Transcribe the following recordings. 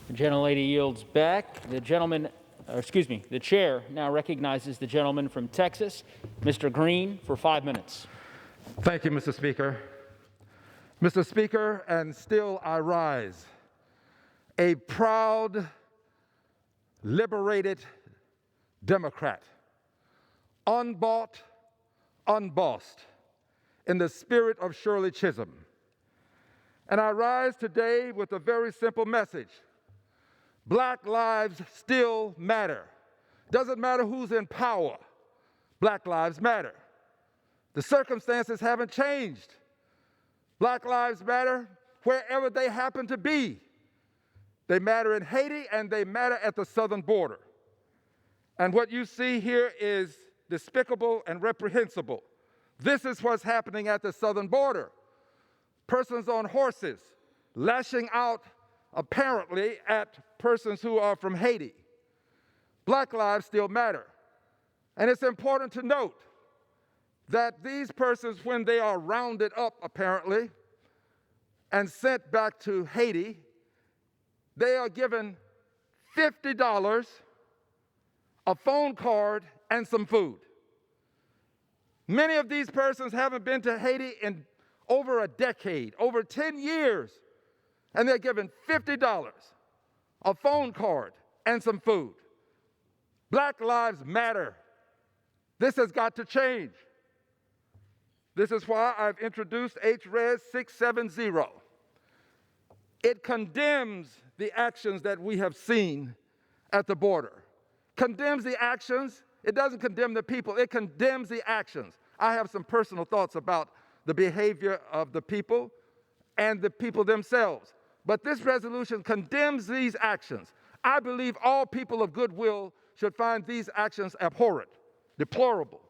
The gentlelady yields back. The chair now recognizes the gentleman from Texas, Mr. Green, for 5 minutes. Thank you, Mr. Speaker. Mr. Speaker, and still I rise, a proud, liberated Democrat, unbought, unbossed, in the spirit of Shirley Chisholm. And I rise today with a very simple message. Black lives still matter. Doesn't matter who's in power. Black lives matter. The circumstances haven't changed. Black lives matter wherever they happen to be. They matter in Haiti and they matter at the southern border. And what you see here is despicable and reprehensible. This is what's happening at the southern border. Persons on horses lashing out apparently at persons who are from Haiti. Black lives still matter. And it's important to note that these persons, when they are rounded up apparently and sent back to Haiti, they are given $50, a phone card, and some food. Many of these persons haven't been to Haiti in over a decade, over 10 years, and they're given $50, a phone card, and some food. Black lives matter. This has got to change. This is why I've introduced HRES 670. It condemns the actions that we have seen at the border. Condemns the actions. It doesn't condemn the people. It condemns the actions. I have some personal thoughts about the behavior of the people and the people themselves. But this resolution condemns these actions. I believe all people of goodwill should find these actions abhorrent, deplorable.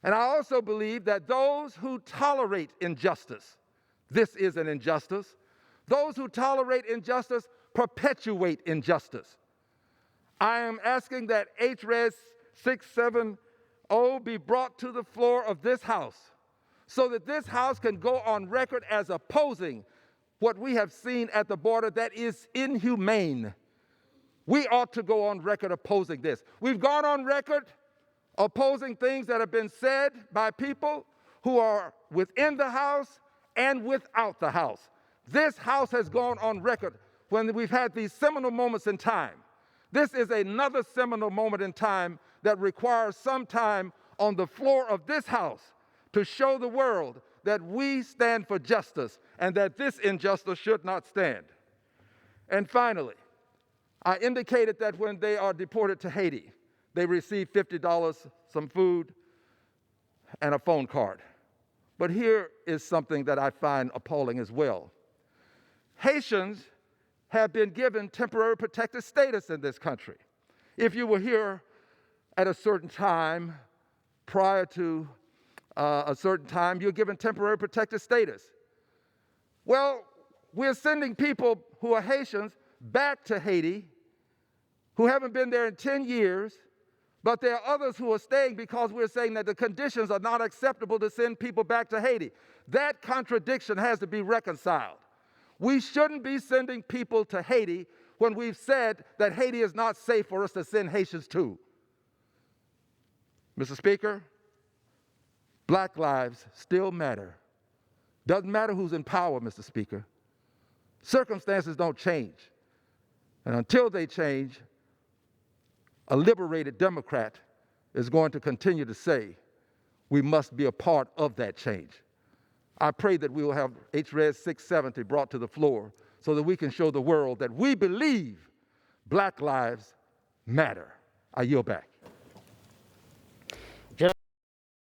And I also believe that those who tolerate injustice, this is an injustice, those who tolerate injustice perpetuate injustice. I am asking that HRES 670 be brought to the floor of this House so that this House can go on record as opposing what we have seen at the border that is inhumane. We ought to go on record opposing this. We've gone on record opposing things that have been said by people who are within the House and without the House. This House has gone on record when we've had these seminal moments in time. This is another seminal moment in time that requires some time on the floor of this House to show the world that we stand for justice and that this injustice should not stand. And finally, I indicated that when they are deported to Haiti, they receive $50, some food, and a phone card. But here is something that I find appalling as well. Haitians have been given temporary protected status in this country. If you were here at a certain time, prior to a certain time, you're given temporary protected status. Well, we're sending people who are Haitians back to Haiti who haven't been there in 10 years, but there are others who are staying because we're saying that the conditions are not acceptable to send people back to Haiti. That contradiction has to be reconciled. We shouldn't be sending people to Haiti when we've said that Haiti is not safe for us to send Haitians to. Mr. Speaker, black lives still matter. Doesn't matter who's in power, Mr. Speaker. Circumstances don't change. And until they change, a liberated Democrat is going to continue to say we must be a part of that change. I pray that we will have HRES 670 brought to the floor so that we can show the world that we believe black lives matter. I yield back.